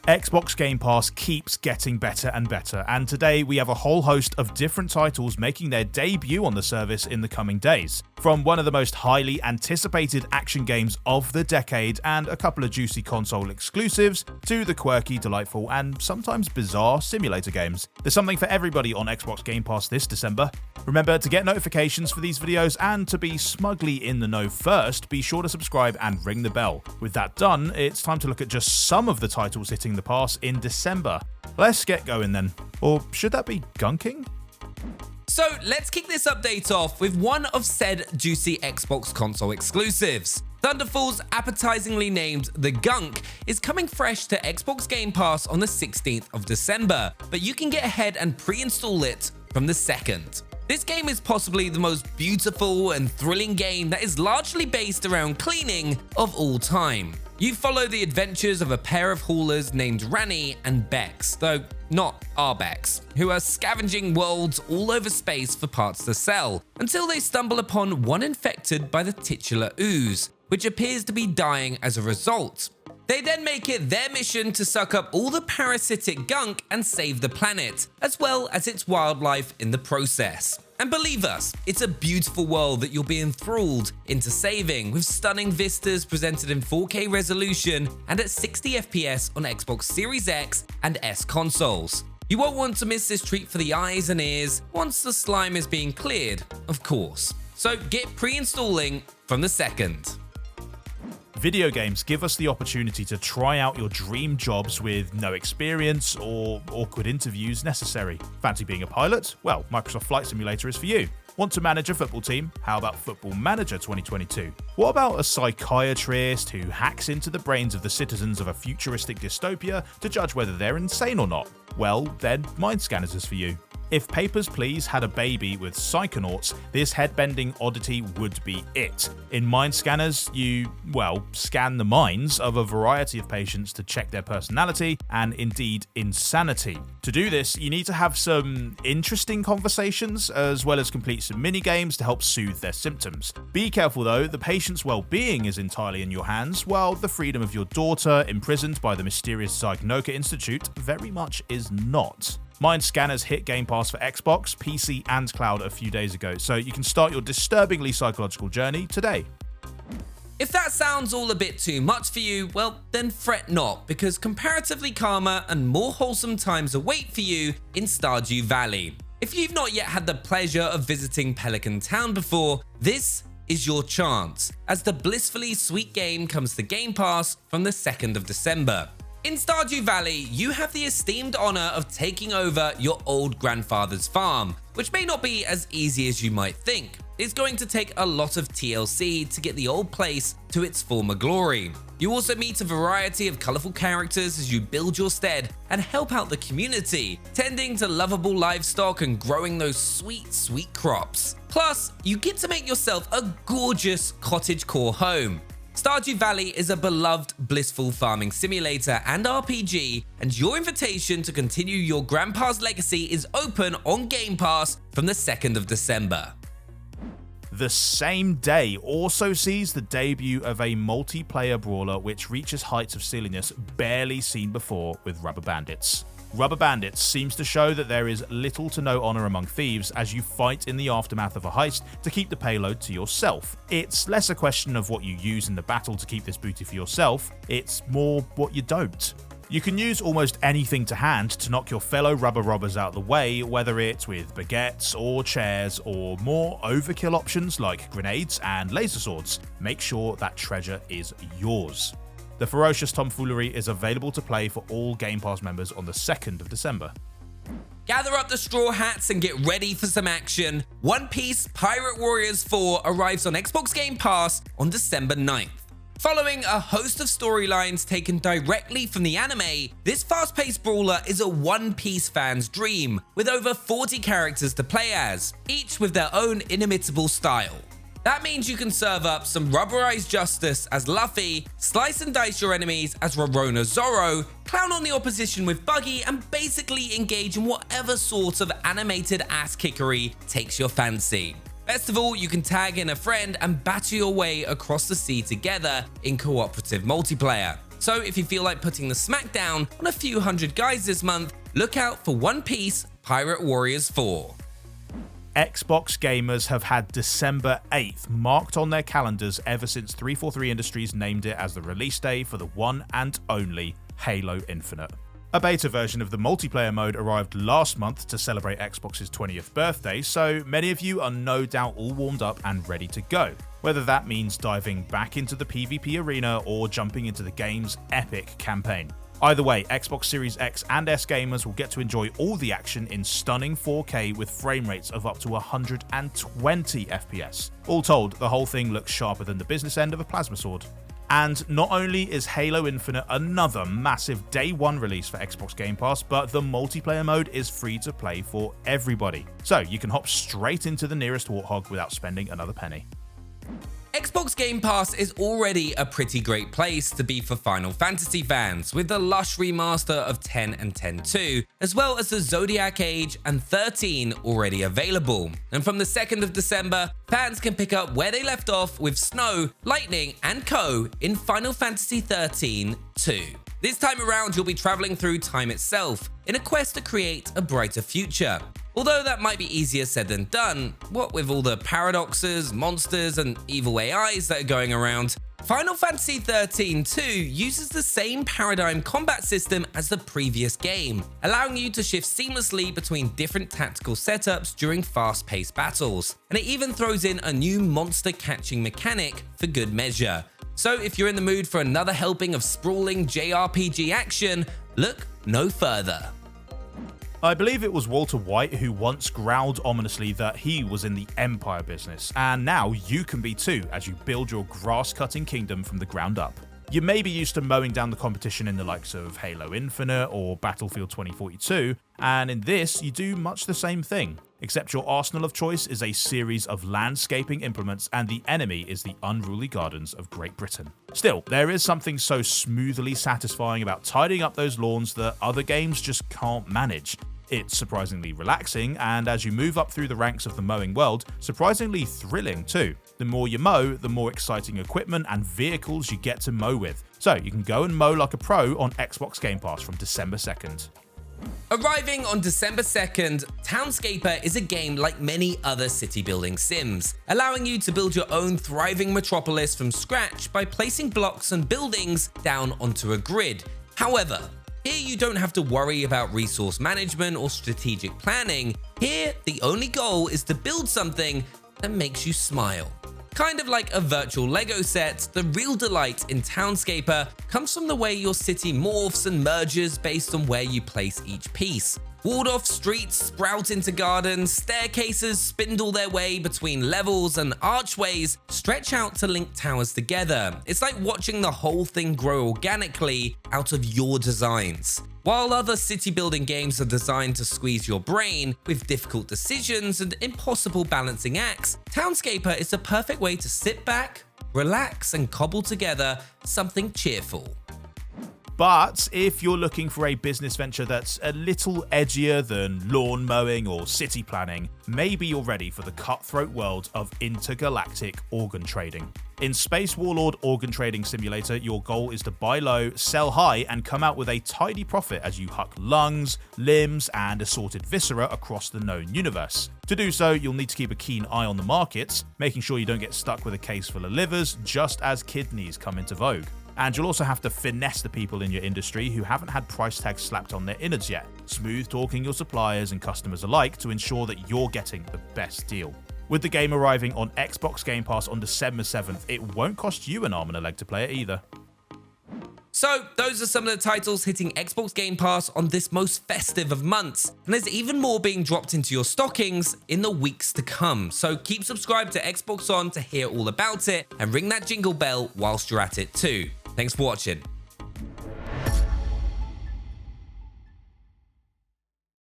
Xbox Game Pass keeps getting better and better, and today we have a whole host of different titles making their debut on the service in the coming days. From one of the most highly anticipated action games of the decade and a couple of juicy console exclusives, to the quirky, delightful, and sometimes bizarre simulator games. There's something for everybody on Xbox Game Pass this December. Remember to get notifications for these videos, and to be smugly in the know first, be sure to subscribe and ring the bell. With that done, it's time to look at just some of the titles hitting the pass in December. Let's get going then. Or should that be gunking? So let's kick this update off with one of said juicy Xbox console exclusives. Thunderfall's appetizingly named The Gunk is coming fresh to Xbox Game Pass on the 16th of December, but you can get ahead and pre-install it from the 2nd. This game is possibly the most beautiful and thrilling game that is largely based around cleaning of all time. You follow the adventures of a pair of haulers named Charleyy and Bex, though not our Bex, who are scavenging worlds all over space for parts to sell, until they stumble upon one infected by the titular ooze, which appears to be dying as a result. They then make it their mission to suck up all the parasitic gunk and save the planet, as well as its wildlife in the process. And believe us, it's a beautiful world that you'll be enthralled into saving, with stunning vistas presented in 4K resolution and at 60 FPS on Xbox Series X and S consoles. You won't want to miss this treat for the eyes and ears once the slime is being cleared, of course. So get pre-installing from the 2nd. Video games give us the opportunity to try out your dream jobs with no experience or awkward interviews necessary. Fancy being a pilot? Well, Microsoft Flight Simulator is for you. Want to manage a football team? How about Football Manager 2022? What about a psychiatrist who hacks into the brains of the citizens of a futuristic dystopia to judge whether they're insane or not? Well, then Mind Scanners is for you. If Papers, Please had a baby with psychonauts, this head-bending oddity would be it. In Mind Scanners, you, scan the minds of a variety of patients to check their personality and indeed insanity. To do this, you need to have some interesting conversations as well as complete some mini-games to help soothe their symptoms. Be careful though, the patient's well-being is entirely in your hands, while the freedom of your daughter, imprisoned by the mysterious Psychnoka Institute, very much is not. Mind Scanners hit Game Pass for Xbox, PC, and cloud a few days ago, so you can start your disturbingly psychological journey today. If that sounds all a bit too much for you, well, then fret not, because comparatively calmer and more wholesome times await for you in Stardew Valley. If you've not yet had the pleasure of visiting Pelican Town before, this is your chance, as the blissfully sweet game comes to Game Pass from the 2nd of December. In Stardew Valley, you have the esteemed honor of taking over your old grandfather's farm, which may not be as easy as you might think. It's going to take a lot of TLC to get the old place to its former glory. You also meet a variety of colorful characters as you build your stead and help out the community, tending to lovable livestock and growing those sweet, sweet crops. Plus, you get to make yourself a gorgeous cottagecore home. Stardew Valley is a beloved, blissful farming simulator and RPG, and your invitation to continue your grandpa's legacy is open on Game Pass from the 2nd of December. The same day also sees the debut of a multiplayer brawler which reaches heights of silliness barely seen before with Rubber Bandits. Rubber Bandits seems to show that there is little to no honor among thieves as you fight in the aftermath of a heist to keep the payload to yourself. It's less a question of what you use in the battle to keep this booty for yourself, it's more what you don't. You can use almost anything to hand to knock your fellow rubber robbers out of the way, whether it's with baguettes or chairs or more overkill options like grenades and laser swords. Make sure that treasure is yours. The ferocious tomfoolery is available to play for all Game Pass members on the 2nd of December. Gather up the straw hats and get ready for some action. One Piece Pirate Warriors 4 arrives on Xbox Game Pass on December 9th. Following a host of storylines taken directly from the anime, this fast-paced brawler is a One Piece fan's dream, with over 40 characters to play as, each with their own inimitable style. That means you can serve up some rubberized justice as Luffy, slice and dice your enemies as Rorona Zoro, clown on the opposition with Buggy, and basically engage in whatever sort of animated ass-kickery takes your fancy. Best of all, you can tag in a friend and battle your way across the sea together in cooperative multiplayer. So if you feel like putting the smack down on a few hundred guys this month, look out for One Piece Pirate Warriors 4. Xbox gamers have had December 8th marked on their calendars ever since 343 Industries named it as the release day for the one and only Halo Infinite. A beta version of the multiplayer mode arrived last month to celebrate Xbox's 20th birthday, so many of you are no doubt all warmed up and ready to go, whether that means diving back into the PvP arena or jumping into the game's epic campaign. Either way, Xbox Series X and S gamers will get to enjoy all the action in stunning 4K with frame rates of up to 120 FPS. All told, the whole thing looks sharper than the business end of a plasma sword. And not only is Halo Infinite another massive day one release for Xbox Game Pass, but the multiplayer mode is free to play for everybody. So you can hop straight into the nearest Warthog without spending another penny. Xbox Game Pass is already a pretty great place to be for Final Fantasy fans, with the lush remaster of 10 and 10-2, as well as the Zodiac Age and 13 already available. And from the 2nd of December, fans can pick up where they left off with Snow, Lightning, and Co. in Final Fantasy 13-2. This time around, you'll be traveling through time itself in a quest to create a brighter future. Although that might be easier said than done, what with all the paradoxes, monsters, and evil AIs that are going around, Final Fantasy 13-2 uses the same paradigm combat system as the previous game, allowing you to shift seamlessly between different tactical setups during fast-paced battles. And it even throws in a new monster catching mechanic for good measure. So if you're in the mood for another helping of sprawling JRPG action, look no further. I believe it was Walter White who once growled ominously that he was in the Empire business, and now you can be too as you build your grass-cutting kingdom from the ground up. You may be used to mowing down the competition in the likes of Halo Infinite or Battlefield 2042, and in this you do much the same thing, except your arsenal of choice is a series of landscaping implements and the enemy is the unruly gardens of Great Britain. Still, there is something so smoothly satisfying about tidying up those lawns that other games just can't manage. It's surprisingly relaxing, and as you move up through the ranks of the mowing world, surprisingly thrilling too. The more you mow, the more exciting equipment and vehicles you get to mow with. So you can go and mow like a pro on Xbox Game Pass from December 2nd. Arriving on December 2nd, Townscaper is a game like many other city building sims, allowing you to build your own thriving metropolis from scratch by placing blocks and buildings down onto a grid. However, here you don't have to worry about resource management or strategic planning. Here, the only goal is to build something that makes you smile. Kind of like a virtual Lego set, the real delight in Townscaper comes from the way your city morphs and merges based on where you place each piece. Walled-off streets sprout into gardens, staircases spindle their way between levels, and archways stretch out to link towers together. It's like watching the whole thing grow organically out of your designs. While other city-building games are designed to squeeze your brain with difficult decisions and impossible balancing acts, Townscaper is the perfect way to sit back, relax, and cobble together something cheerful. But if you're looking for a business venture that's a little edgier than lawn mowing or city planning, maybe you're ready for the cutthroat world of intergalactic organ trading. In Space Warlord Organ Trading Simulator, your goal is to buy low, sell high, and come out with a tidy profit as you huck lungs, limbs, and assorted viscera across the known universe. To do so, you'll need to keep a keen eye on the markets, making sure you don't get stuck with a case full of livers just as kidneys come into vogue. And you'll also have to finesse the people in your industry who haven't had price tags slapped on their innards yet, smooth talking your suppliers and customers alike to ensure that you're getting the best deal. With the game arriving on Xbox Game Pass on December 7th, it won't cost you an arm and a leg to play it either. So those are some of the titles hitting Xbox Game Pass on this most festive of months, and there's even more being dropped into your stockings in the weeks to come. So keep subscribed to Xbox On to hear all about it, and ring that jingle bell whilst you're at it too. Thanks for watching.